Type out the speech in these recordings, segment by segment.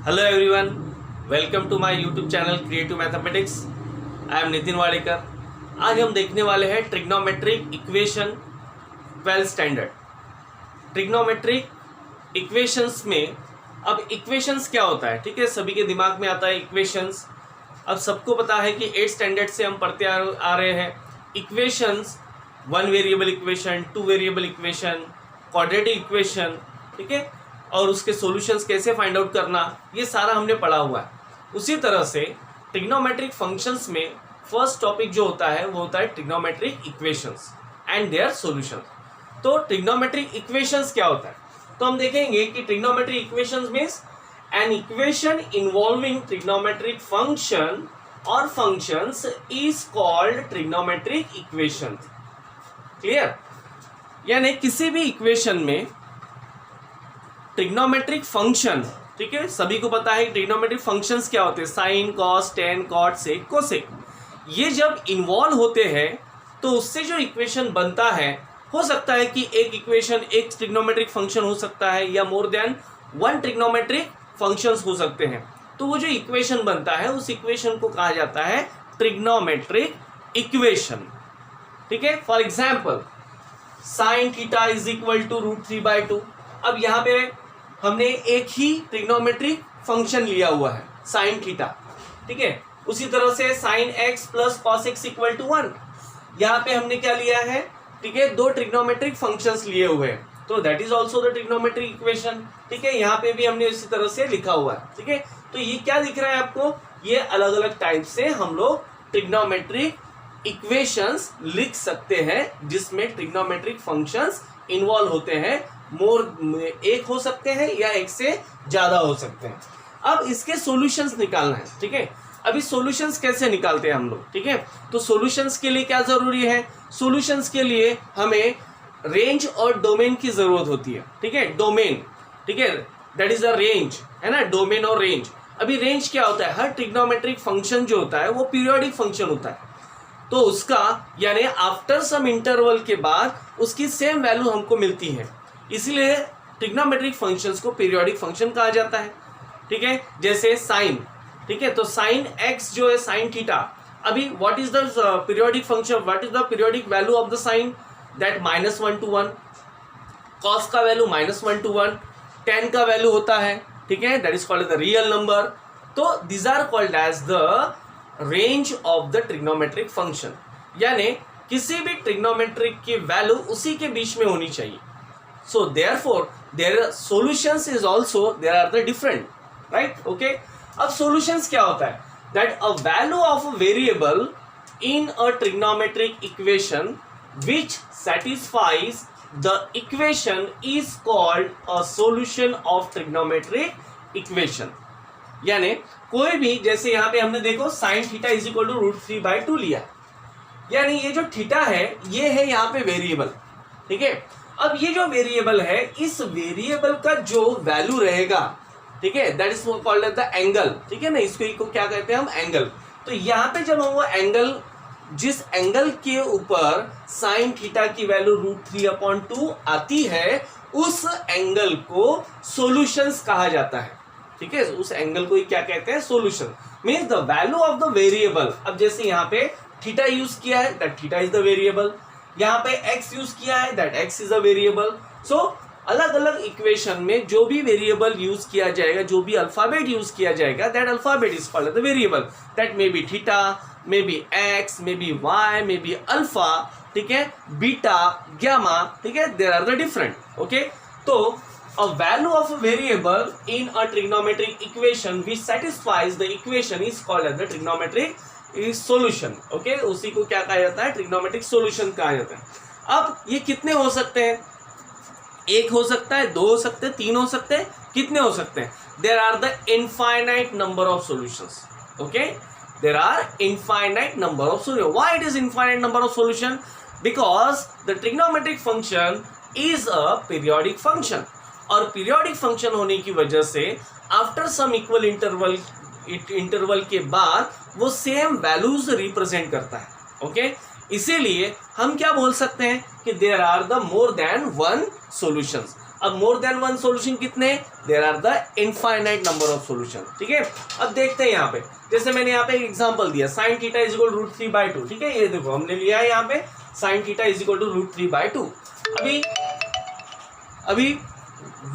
Hello everyone, welcome to my YouTube channel creative mathematics. I am Nitin Wadekar. आज हम देखने वाले हैं trigonometric equation 12th standard. Trigonometric equations में अब इक्वेशंस क्या होता है, ठीक है, सभी के दिमाग में आता है इक्वेशंस। अब सबको पता है कि 8th स्टैंडर्ड से हम पढ़ते आ रहे हैं equations, 1 variable equation, 2 variable equation, quadratic equation, ठीक है, और उसके सॉल्यूशंस कैसे फाइंड आउट करना, ये सारा हमने पढ़ा हुआ है। उसी तरह से ट्रिग्नोमेट्रिक फंक्शंस में फर्स्ट टॉपिक जो होता है वो होता है trigonometric equations and their solutions. तो ट्रिग्नोमेट्रिक इक्वेशंस क्या होता है, तो हम देखेंगे कि trigonometric equations means an equation involving trigonometric function और functions is called trigonometric equation. Clear? यानी किसी भी इक्वेशन में ट्रिग्नोमेट्रिक फंक्शन, ठीक है, सभी को पता है ट्रिग्नोमेट्रिक फंक्शंस क्या होते हैं, साइन, कॉस, टेन, कॉट, सेक, कोसेक। ये जब इन्वॉल्व होते हैं तो उससे जो इक्वेशन बनता है, हो सकता है कि एक इक्वेशन एक ट्रिग्नोमेट्रिक फंक्शन हो सकता है या मोर देन 1 ट्रिग्नोमेट्रिक फंक्शंस हो सकते हैं। तो वो जो इक्वेशन बनता है उस इक्वेशन को कहा जाता है ट्रिग्नोमेट्रिक इक्वेशन। ठीक है, for example sine theta is equal to √3/2। अब यहाँ पे हमने एक ही ट्रिग्नोमेट्रिक फंक्शन लिया हुआ है साइन थीटा, ठीक है। उसी तरह से sine x plus cos x equal to 1, यहाँ पे हमने क्या लिया है, ठीक है, 2 ट्रिग्नोमेट्रिक फंक्शंस लिए हुए हैं, तो that is also the trigonometric equation. ठीक है, यहाँ पे भी हमने इसी तरह से लिखा हुआ है। ठीक है, तो ये क्या दिख रहा है आपको, ये अलग अलग टाइप से हम लोग ट्रिग्नोमेट्रिक इक्वेशंस लिख सकते हैं जिसमें ट्रिग्नोमेट्रिक फंक्शंस इन्वॉल्व होते हैं। एक हो सकते हैं या एक से ज्यादा हो सकते हैं। अब इसके सॉल्यूशंस निकालना है। ठीक है, अभी सॉल्यूशंस कैसे निकालते हैं हम लोग, ठीक है, तो सॉल्यूशंस के लिए क्या जरूरी है, सॉल्यूशंस के लिए हमें रेंज और डोमेन की जरूरत होती है। ठीक है, डोमेन, ठीक है, दैट इज अ रेंज, है ना, डोमेन और रेंज। अभी रेंज क्या होता है, हर ट्रिग्नोमेट्रिक फंक्शन जो होता है वो पीरियोडिक फंक्शन होता है, तो उसका यानी आफ्टर सम इंटरवल के बाद उसकी सेम वैल्यू हमको मिलती है, इसलिए ट्रिग्नोमेट्रिक फंक्शंस को पीरियोडिक फंक्शन कहा जाता है। ठीक है, जैसे साइन, ठीक है, तो साइन x जो है साइन थीटा, अभी what is the periodic function, what is the periodic value of the sine, that -1 to 1, cos का वैल्यू -1 to 1, टेन का वैल्यू होता है, ठीक है, that is called the real number. तो these are called as the range of the trigonometric function, यानी किसी भी ट्रिग्नोमेट्रिक की वैल्यू उसी के बीच में होनी चाहिए। So therefore their solutions is also there are the different, right? Okay, अब solutions क्या होता है, that a value of a variable in a trigonometric equation which satisfies the equation is called a solution of trigonometric equation। यानी कोई भी, जैसे यहाँ पे हमने देखो sin theta is equal to √3/2 लिया, यानी ये जो थीटा है ये है यहाँ पे वेरिएबल। ठीक है, अब ये जो वेरिएबल है, इस वेरिएबल का जो वैल्यू रहेगा, ठीक है, that is called the angle. ठीक है ना, इसको क्या कहते हैं हम, एंगल। तो यहाँ पे जब हम वो एंगल, जिस एंगल के ऊपर साइन थीटा की वैल्यू √3/2 आती है, उस एंगल को सॉल्यूशंस कहा जाता है। ठीक है, उस एंगल को क्या कहते हैं, solution, means the value of the variable. अब जैसे यहाँ पे थीटा यूज किया है, that theta is the variable, यहाँ पे x यूज किया है, that x is a variable. So अलग अलग इक्वेशन में जो भी वेरिएबल यूज किया जाएगा, जो भी अल्फाबेट यूज किया जाएगा, that alphabet is called the variable. That may be theta, may be x, may be y, may be alpha, ठीक है, बीटा, गामा, ठीक है, there are the different. Okay, तो a value of a variable in a trigonometric equation which satisfies the equation is called as the trigonometric solution. Okay, उसी को क्या कहा जाता है, ट्रिग्नोमेट्रिक सॉल्यूशन कहा जाता है। अब ये कितने हो सकते हैं, एक हो सकता है, 2 हो सकते हैं, 3 हो सकते हैं, कितने हो सकते हैं, there are the infinite number of solutions. Okay, there are infinite number of solution. Why it is infinite number of solution, because the trigonometric function is a periodic function, और पीरियोडिक फंक्शन होने की वजह से after sum equal interval के बाद वो same values represent करता है। ओके, इसीलिए हम क्या बोल सकते हैं कि there are the more than 1 solutions. अब मोर देन वन सोल्यूशन कितने, there are the infinite number of solution, ठीक है। अब देखते हैं यहाँ पे, जैसे मैंने यहाँ पे एक एग्जांपल दिया sin theta is equal root 3/2, ठीक है। ये देखो हमने लिया है यहाँ पे sin theta is equal to root 3/2। अभी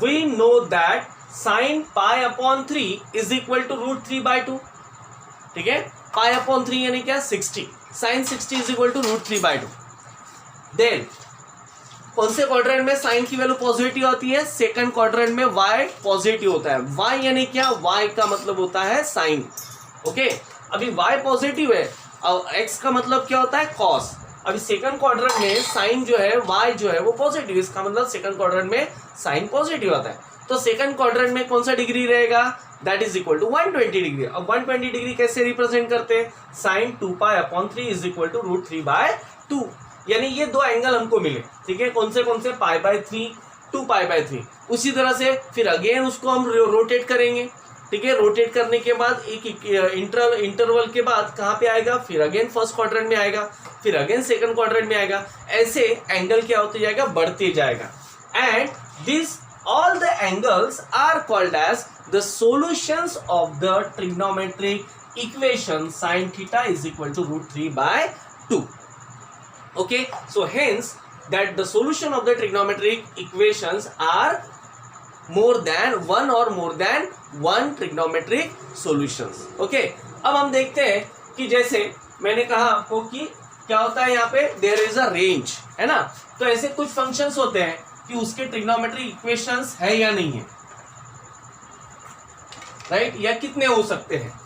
we know that sin pi upon 3 is equal to root 3/2, ठीक है। पाई अपॉन 3 यानी क्या, 60, sin 60 is equal to root 3/2। Then कौन से क्वाड्रेंट में साइन की वैल्यू पॉजिटिव होती है, सेकंड क्वाड्रेंट में y पॉजिटिव होता है। y यानी क्या, y का मतलब होता है साइन, ओके। अभी y पॉजिटिव है और x का मतलब क्या होता है, cos। अभी सेकंड क्वाड्रेंट में साइन जो है, y जो है वो पॉजिटिव, इसका मतलब सेकंड क्वाड्रेंट में साइन पॉजिटिव आता है। तो सेकंड क्वाड्रेंट में कौन सा डिग्री रहेगा, that is equal to 120 degree. अब 120 डिग्री कैसे रिप्रेजेंट करते हैं, sine 2π/3 is equal to root 3/2, यानी ये दो एंगल हमको मिले, ठीक है। कौन से π/3, 2π/3। उसी तरह से फिर अगेन उसको हम रोटेट करेंगे, ठीक है। रोटेट करने के बाद एक इंटरवल के बाद कहाँ पे आएगा, फिर अगेन फर्स्ट क्वाड्रेंट में आएगा, फिर अगेन सेकंड क्वाड्रेंट में आएगा। ऐसे एंगल क्या होते जाएगा, बढ़ते जाएगा। And this all the angles are called as the solutions of the trigonometric equation sin theta is equal to root 3/2. Okay, so hence that the solution of the trigonometric equations are more than one or more than one trigonometric solutions. Okay, अब हम देखते हैं कि जैसे मैंने कहा आपको कि क्या होता है यहाँ पे, there is a range, है ना। तो ऐसे कुछ फंक्शंस होते हैं कि उसके ट्रिग्नोमेट्रिक इक्वेशंस है या नहीं है, राइट, या कितने हो सकते हैं।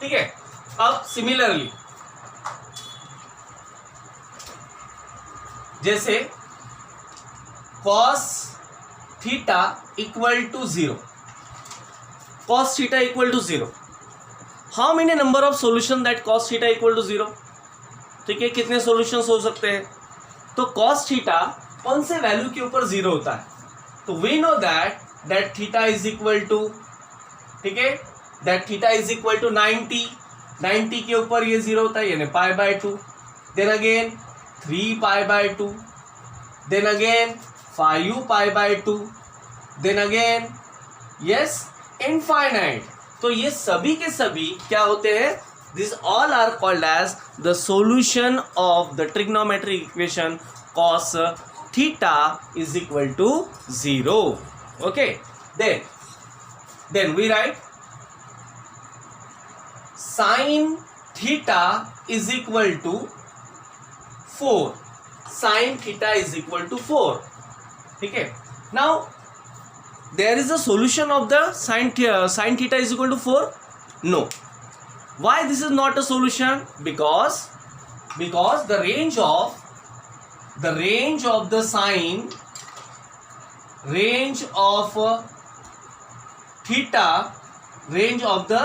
ठीक है। अब सिमिलरली जैसे cos theta equal to 0, cos theta equal to 0, how many number of solution that cos theta equal to 0, ठीक है। कितने सॉल्यूशंस हो सकते हैं, तो cos theta कौन से वैल्यू के ऊपर 0 होता है, तो we know that theta is equal to, ठीक है, that theta is equal to 90 के ऊपर ये 0 होता है, यानी π/2, then again 3π/2, then again 5π/2, then again yes infinite. तो ये सभी के सभी क्या होते हैं, this all are called as the solution of the trigonometric equation cos theta is equal to 0। Okay, then we write sine theta is equal to 4, sine theta is equal to 4, ठीक है। Now there is a solution of the sin theta is equal to 4, no. Why this is not a solution, because the range of the sin, range of theta, range of the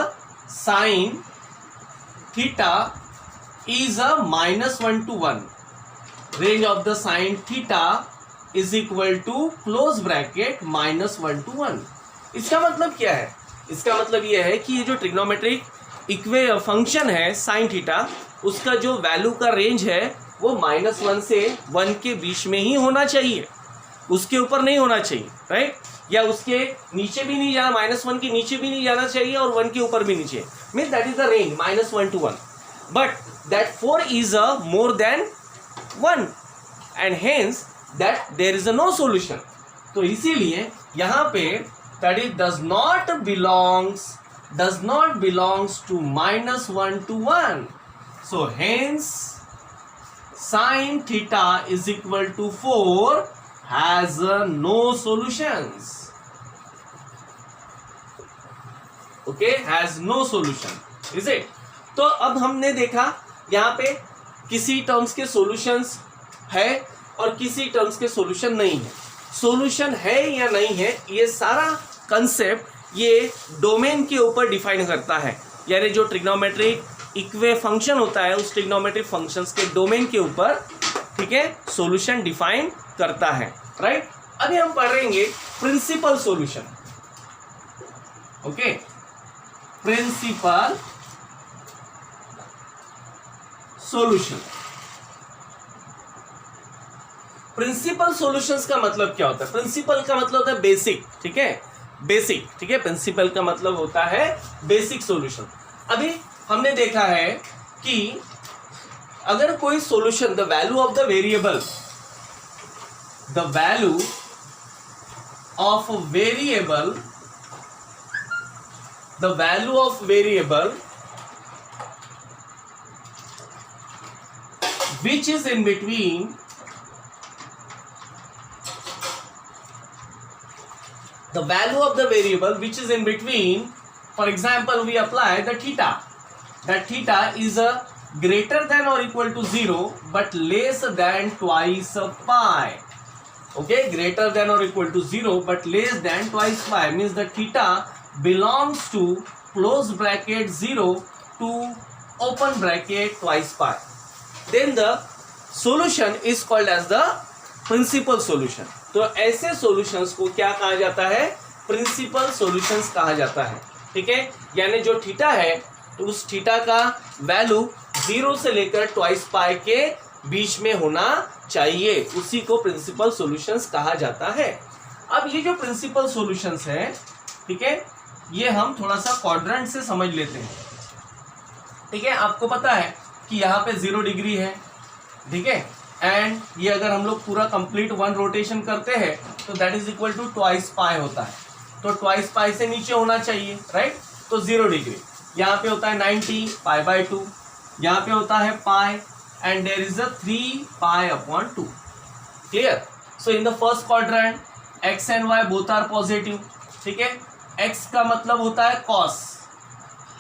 sin theta is a -1 to 1, range of the sin theta is equal to close bracket -1 to 1। इसका मतलब क्या है, इसका मतलब यह है कि ये जो ट्रिग्नोमेट्रिक फंक्शन है साइन थीटा, उसका जो वैल्यू का रेंज है वो -1 से 1 के बीच में ही होना चाहिए, उसके ऊपर नहीं होना चाहिए, राइट, या उसके नीचे भी नहीं जाना, -1 के नीचे भी नहीं जाना चाहिए और 1 के ऊपर भी नहीं चाहिए, means that is the range -1 to 1, but that 4 is a more than 1 and hence that there is a no solution। तो इसीलिए यहाँ पे that it does not belongs to -1 to 1, so hence sin theta is equal to 4 has no solutions, okay, has no solution, is it। तो अब हमने देखा यहाँ पे किसी टर्म्स के सॉल्यूशंस है और किसी टर्म्स के सॉल्यूशन नहीं है। सॉल्यूशन है या नहीं है, ये सारा कंसेप्ट ये डोमेन के ऊपर डिफाइन करता है, यानी जो ट्रिग्नोमेट्रिक इक्वे फंक्शन होता है उस ट्रिग्नोमेट्रिक फंक्शंस के डोमेन के ऊपर, ठीक है, सॉल्यूशन डिफाइन करता है, राइट। अभी हम पढ़ेंगे principal solution, okay, principal solution. Principal solutions का मतलब क्या होता है? प्रिंसिपल का मतलब होता है बेसिक, ठीक है, बेसिक, ठीक है। प्रिंसिपल का मतलब होता है बेसिक सॉल्यूशन। अभी हमने देखा है कि अगर कोई solution, the value of the variable, the value of variable, the value of variable which is in between the value of the variable which is in between, for example we apply the theta, that theta is a greater than or equal to 0 but less than twice pi, okay, greater than or equal to 0 but less than twice pi means the theta belongs to close bracket 0 to open bracket twice pi, then the solution is called as the principal solution। तो ऐसे solutions को क्या कहा जाता है? Principal solutions कहा जाता है, ठीक है। यानी जो थीटा है तो उस थीटा का वैल्यू 0 से लेकर ट्वाइस पाई के बीच में होना चाहिए, उसी को प्रिंसिपल सॉल्यूशंस कहा जाता है। अब ये जो प्रिंसिपल सॉल्यूशंस है, ठीक है, ये हम थोड़ा सा क्वाड्रेंट से समझ लेते हैं, ठीक है। आपको पता है कि यहाँ पे 0 डिग्री है, ठीक है, एंड ये अगर हम लोग पूरा कंप्लीट 1 रोटेशन करते हैं तो that is equal to twice pi होता है, तो ट्वाइस पाई से नीचे होना चाहिए, राइट। तो 0 डिग्री यहाँ पे होता है 90 पाई बाई 2, यहाँ पे होता है pi and there is a 3 pi upon 2, clear. So in the first quadrant X and Y both are positive, ठीक है। एक्स का मतलब होता है कॉस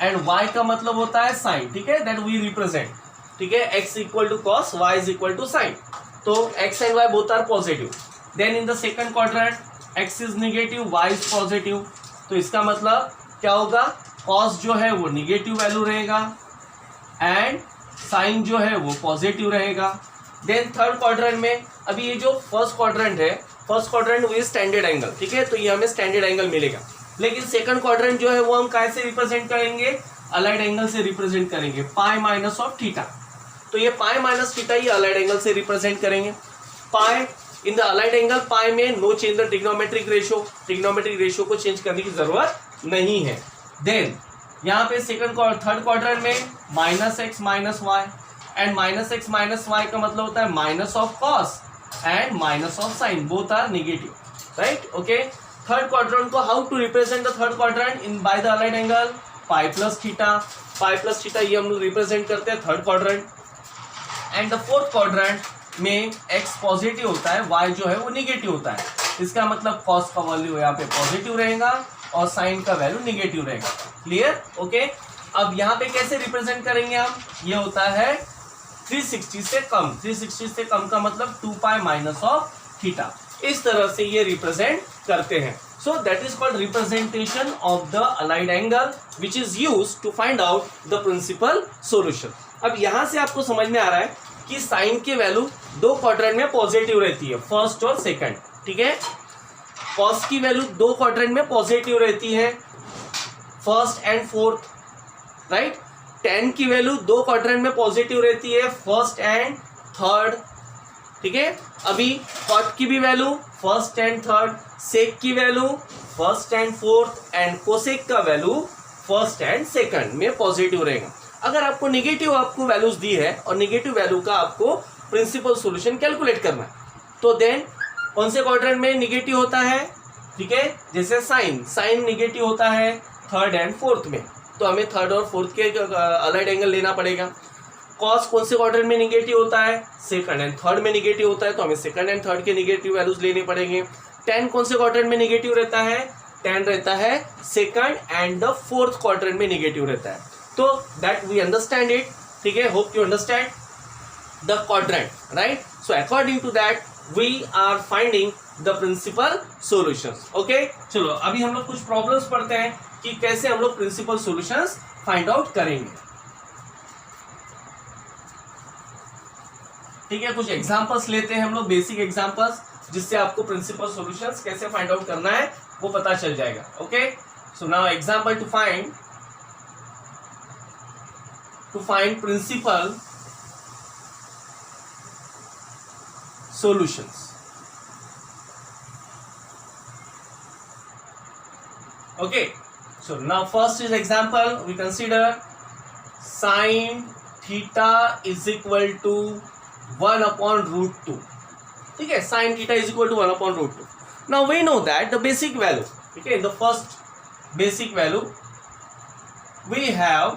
एंड y का मतलब होता है साइन, ठीक है, दैट वी रिप्रेजेंट, ठीक है। x equal to cos, y is equal to sine, तो x and y both are positive. Then in the second quadrant x is negative, y is positive, तो इसका मतलब क्या होगा? कॉस जो है वो निगेटिव वैल्यू रहेगा एंड साइन जो है वो पॉजिटिव रहेगा। देन थर्ड क्वाड्रेंट में, अभी ये जो फर्स्ट क्वाड्रेंट है, फर्स्ट क्वाड्रेंट वो स्टैंडर्ड एंगल, ठीक है, तो ये हमें स्टैंडर्ड एंगल मिलेगा। लेकिन सेकंड क्वाड्रेंट जो है वो हम कैसे रिप्रेजेंट करेंगे? अलाइड एंगल से रिप्रेजेंट करेंगे, पाई माइनस ऑफ थीटा। तो ये पाई माइनस थीटा ये अलाइड एंगल से रिप्रेजेंट करेंगे। Pi in the allied angle, pi में no change the trigonometric ratio, trigonometric ratio को चेंज करने की जरूरत नहीं है। देन यहाँ पे थर्ड क्वाड्रेंट में minus x minus y, and minus x minus y का मतलब होता है minus of cos and minus of sine, both are negative, right, okay. Third quadrant को how to represent the third quadrant in by the allied angle? Pi plus theta, pi plus theta ये हम लोग represent करते हैं third quadrant. And the fourth quadrant में x positive होता है, y जो है वो निगेटिव होता है, इसका मतलब cos का वैल्यू यहाँ पे पॉजिटिव रहेगा और sin का वैल्यू निगेटिव रहेगा, क्लियर, ओके। अब यहाँ पे कैसे रिप्रेजेंट करेंगे हम? ये होता है 360 से कम, 360 से कम का मतलब 2 पाई माइनस ऑफ थीटा, इस तरह से ये रिप्रेजेंट करते हैं। So that is called representation of the allied angle which is used to find out the principal solution। अब यहाँ से आपको समझ में आ रहा है कि साइन की वैल्यू 2 क्वाड्रेंट में पॉजिटिव रहती है, फर्स्ट और सेकंड, ठीक है। कॉस की वैल्यू 2 क्वाड्रेंट में पॉजिटिव रहती है, first and fourth, right. Ten की वैल्यू 2 क्वाड्रेंट में पॉजिटिव रहती है, फर्स्ट एंड थर्ड, ठीक है। अभी कॉट की भी वैल्यू फर्स्ट एंड थर्ड, सेक की value first and fourth and cosec का वैल्यू फर्स्ट एंड सेकंड में पॉजिटिव रहेगा। अगर आपको नेगेटिव आपको वैल्यूज दी है और नेगेटिव वैल्यू का आपको प्रिंसिपल सॉल्यूशन कैलकुलेट करना है, तो देन कौन से क्वाड्रेंट में नेगेटिव होता है? ठीक है, जैसे साइन, साइन नेगेटिव होता है थर्ड एंड फोर्थ में, तो हमें थर्ड और फोर्थ के अलाइड एंगल लेना पड़ेगा। कॉस कौन से क्वाड्रेंट में नेगेटिव होता है? सेकंड एंड थर्ड में नेगेटिव होता है, तो हमें सेकंड एंड थर्ड के नेगेटिव वैल्यूज लेने पड़ेंगे। टेन कौन से क्वाड्रेंट में नेगेटिव रहता है? टेन रहता है second and the fourth quadrant में नेगेटिव रहता है। तो दैट वी अंडरस्टैंड इट, ठीक है, hope you understand the quadrant, right. So according to that we are finding the principal solutions. Okay, चलो अभी हम लोग कुछ प्रॉब्लम्स पढ़ते हैं कि कैसे हम लोग प्रिंसिपल सॉल्यूशंस फाइंड आउट करेंगे। ठीक है, कुछ एग्जांपल्स लेते हैं हम लोग, बेसिक एग्जांपल्स, जिससे आपको प्रिंसिपल सॉल्यूशंस कैसे फाइंड आउट करना है वो पता चल जाएगा। Okay, so now example to find principal solutions. Okay, so now first is example. We consider sin theta is equal to 1 upon root 2. ठीक है, sin theta is equal to 1 upon root 2. Now we know that the basic value, okay, the first basic value we have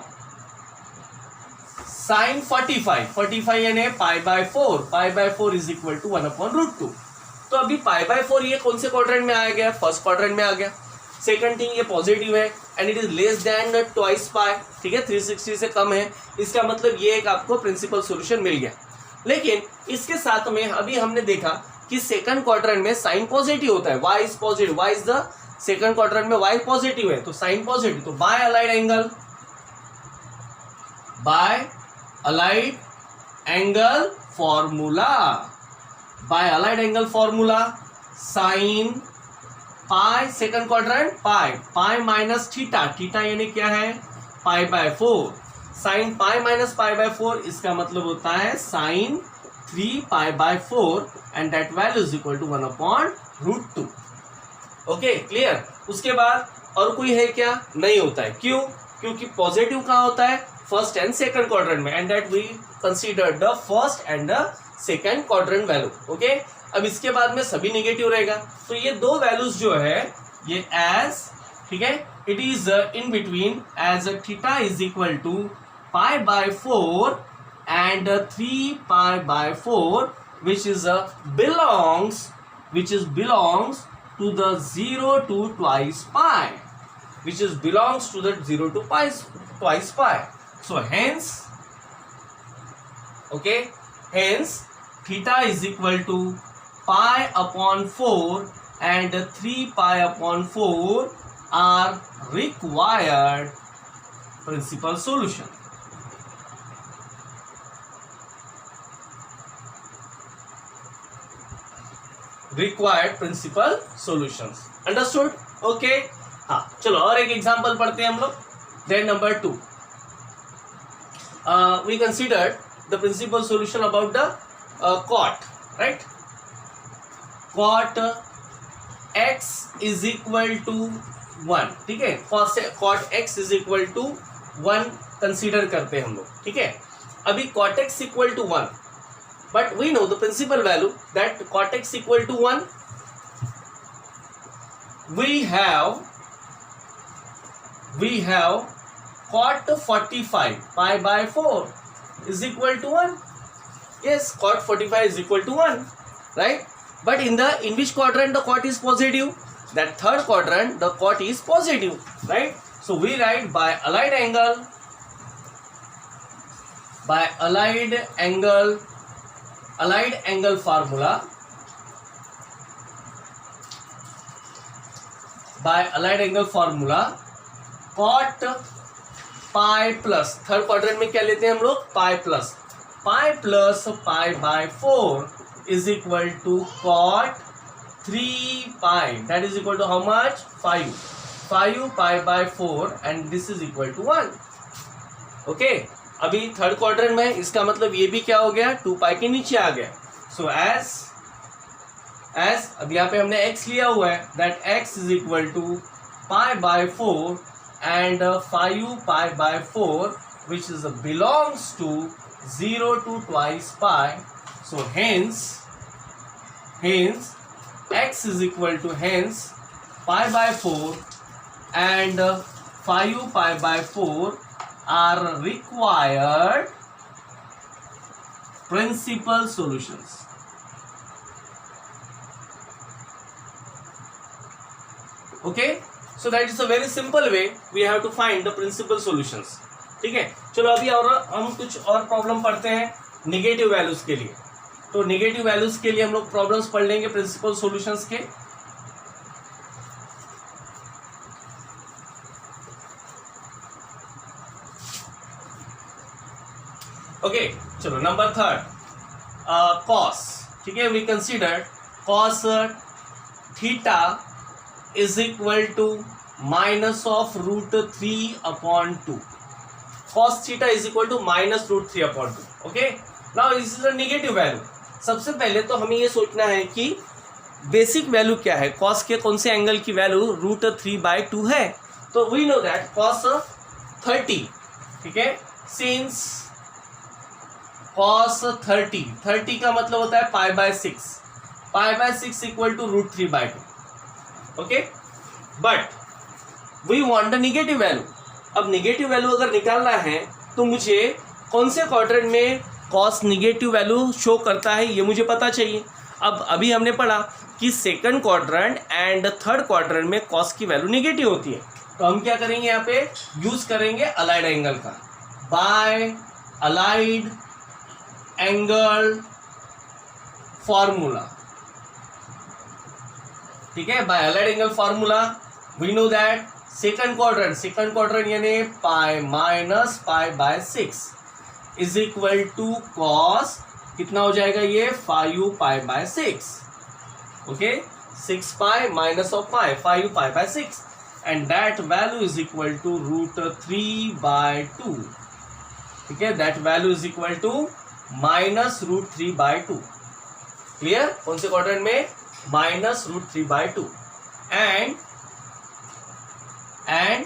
sin 45 यानी pi by 4 is equal to 1 upon root 2. तो अभी पाई by 4 ये कौन से quadrant में आ गया? First quadrant में आ गया. सेकंड थिंग ये पॉजिटिव है and it is less than twice pi. ठीक है, 360 से कम है. इसका मतलब ये एक आपको प्रिंसिपल सॉल्यूशन मिल गया. लेकिन इसके साथ में अभी हमने देखा कि सेकंड क्वाड्रेंट में साइन पॉजिटिव होता है. Y is positive, y is the second quadrant में वाई पॉजिटिव है तो साइन पॉजिटिव. तो by allied angle formula sine pi second quadrant pi minus theta यानी क्या है? Pi by 4. Sine pi minus pi by 4 इसका मतलब होता है sine 3 pi by 4 and that value is equal to 1 upon root 2. Okay, clear. उसके बाद और कोई है क्या? नहीं होता है. क्यों? क्योंकि पॉजिटिव कहाँ होता है? फर्स्ट एंड सेकंड क्वाड्रेंट में and that we consider the first and the second quadrant value. Okay, अब इसके बाद में सभी नेगेटिव रहेगा. तो ये दो वैल्यूज जो है ये एज, ठीक है, it is in between as theta is equal to pi by 4 and 3 pi by 4 which belongs to the 0 to twice pi, twice pi. So hence theta is equal to pi upon 4 and 3 pi upon 4 are required principal solution. Required principal solutions. Understood? Okay. हाँ, चलो और एक example पढ़ते हैं हम लोग. Then number 2. We considered the principal solution about the cot, right? Cot x is equal to 1. ठीक है, cot x is equal to 1 consider करते हैं हम लोग. ठीक है, अभी cot x equal to 1. But we know the principal value that cot x equal to 1. We have cot 45 pi by 4 is equal to 1. Yes, cot 45 is equal to 1, right? But in which quadrant the cot is positive? That third quadrant the cot is positive, right? So we write by allied angle formula. By allied angle formula, cot pi plus third quadrant में क्या लेते हैं हम लोग? pi plus pi by 4 is equal to cot 3 pi. That is equal to how much? 5 pi by 4 and this is equal to 1. Okay. अभी third quadrant में इसका मतलब ये भी क्या हो गया? 2 पाई के नीचे आ गया. सो एज अब यहाँ पे हमने x लिया हुआ है that x is equal to pi by 4 and 5 pi by 4 which is belongs to 0 to twice pi. So hence x is equal to pi by 4 and 5 pi by 4 are required principal solutions. Okay, so that is a very simple way we have to find the principal solutions. ठीक है, चलो अभी और हम कुछ और problem पढ़ते हैं नेगेटिव वैल्यूज के लिए. तो नेगेटिव वैल्यूज के लिए हम लोग प्रॉब्लम्स पढ़ लेंगे प्रिंसिपल सॉल्यूशंस के. ओके, चलो नंबर 3 cos. ठीक है, we consider cos theta is equal to minus of root 3 upon 2. cos theta is equal to minus root 3 upon 2. Okay, now this is a negative value. सबसे पहले तो हमें ये सोचना है कि बेसिक वैल्यू क्या है, कॉस के कौन से एंगल की वैल्यू √3/2 है। तो वी नो दैट कॉस 30, ठीक है, सिंस कॉस 30 का मतलब होता है π/6, π/6 equal to √3/2। Okay, but we want the negative value. अब निगेटिव वैल्यू अगर निकालना है तो मुझे कौन से क्वाड्रेंट में कॉस निगेटिव वैल्यू शो करता है ये मुझे पता चाहिए। अब अभी हमने पढ़ा कि second quadrant and third quadrant में कॉस की वैल्यू निगेटिव होती है, तो हम क्या करेंगे, यहाँ पे यूज करेंगे अलाइड एंगल का, बाय अलाइड एंगल फॉर्मूला। ठीक है, by allied angle formula we know that second quadrant यानी π-π/6 इज इक्वल टू कॉस, कितना हो जाएगा ये 5π/6। Okay, 6π minus of π, 5π/6 and that value is equal to √3/2। ठीक है, that value is equal to -√3/2। Clear, कौन से क्वाड्रेंट में, -√3/2। And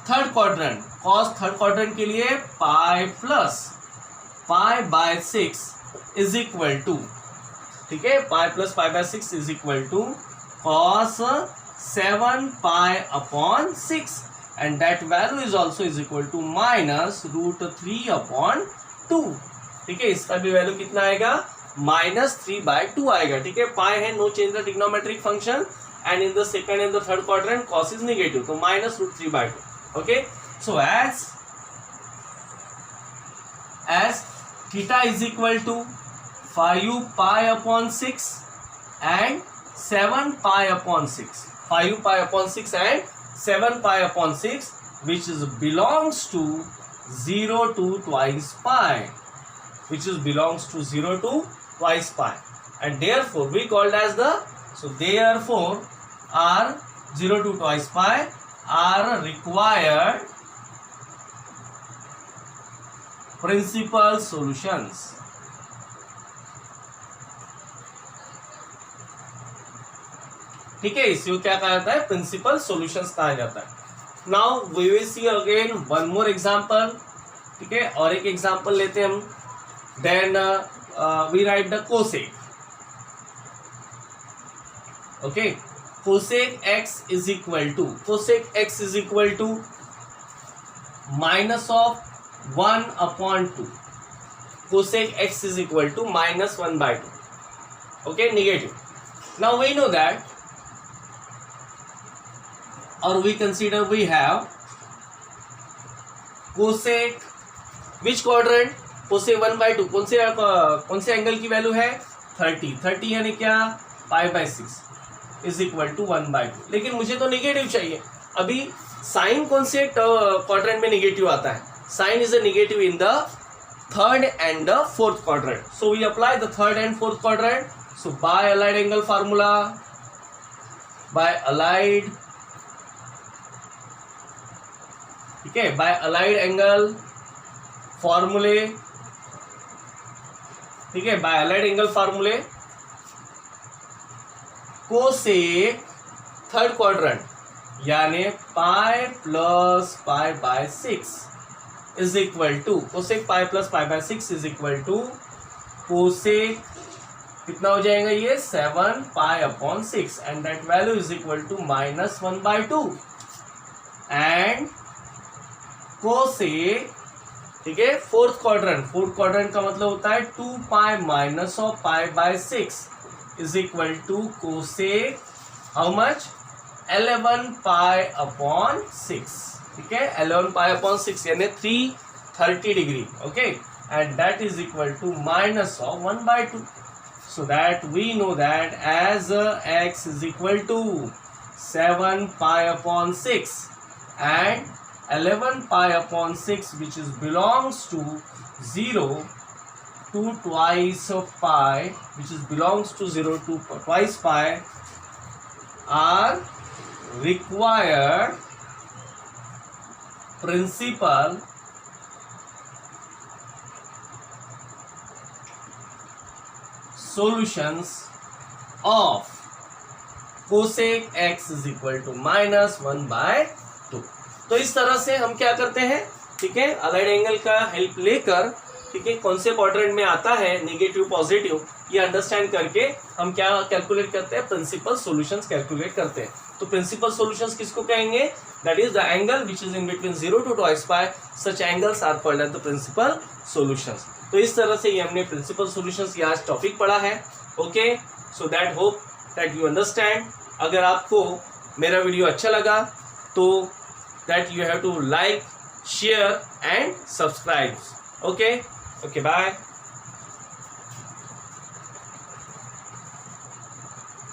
third quadrant, cos third quadrant के लिए π+π/6 इज इक्वल टू, ठीक है, π+π/6 is equal to cos 7π/6 and that value is also is equal to -√3/2। ठीक है, इसका भी वैल्यू कितना आएगा, -3/2 आएगा। ठीक है, पाई है, no change the trigonometric function and in the second and the third quadrant cos is negative, so -√3/2. okay, so as theta is equal to 5π/6 and 7π/6, 5π/6 and 7π/6 which is belongs to 0 to twice pi, which is belongs to 0 to twice pi, and therefore we called as the, so therefore r 0 to twice pi are required principal solutions. ठीक है, इसे क्या कहा जाता है, principal solutions कहा जाता है। Now we will see again one more example. ठीक है, और एक एग्जांपल लेते हैं हम, then we write the cosec. Okay, cosec x is equal to -1/2. cosec x is equal to -1/2. okay, negative. Now we know that, or we consider we have cosec which quadrant, cosec 1/2 कौन से angle की value है 30 यानी क्या π/6 is equal to 1/2। लेकिन मुझे तो negative चाहिए। अभी साइन कौन से क्वाड्रेंट में निगेटिव आता है, sine is a negative in the third and the fourth quadrant, so we apply the third and fourth quadrant. So by allied angle formula, by allied, ठीक है, बाय अलाइड एंगल फॉर्मूले, ठीक है, by allied angle फार्मूले cosec third quadrant यानी π+π/6 is equal to, cosec π+π/6 is equal to cosec, कितना हो जाएगा ये 7π/6 and that value is equal to -1/2 and cosec, ठीक है, फोर्थ क्वाड्रेंट का मतलब होता है 2π-π/6 is equal to cosec how much 11π/6। ठीक है, 11π/6 यानी 330 degree. Okay, and that is equal to -1/2। so that we know that as x is equal to 7π/6 and 11π/6 which is belongs to 0 to twice of pi, which is belongs to 0 to twice pi, are required principal solutions of cosec x is equal to -1/2। तो इस तरह से हम क्या करते हैं, ठीक है, अलाइड एंगल का हेल्प लेकर, ठीक है, कौन से क्वाड्रेंट में आता है नेगेटिव पॉजिटिव, ये अंडरस्टैंड करके हम क्या कैलकुलेट करते हैं, प्रिंसिपल सॉल्यूशंस कैलकुलेट करते हैं। तो प्रिंसिपल सॉल्यूशंस किसको कहेंगे, that is the angle which is in between 0 to 2 pi, such angles are called as the principal solutions. तो इस तरह से ये हमने प्रिंसिपल सॉल्यूशंस ये आज टॉपिक पढ़ा है। Okay, so that hope that you understand. अगर आपको मेरा वीडियो अच्छा लगा तो that you have to like, share and subscribe. Okay, bye.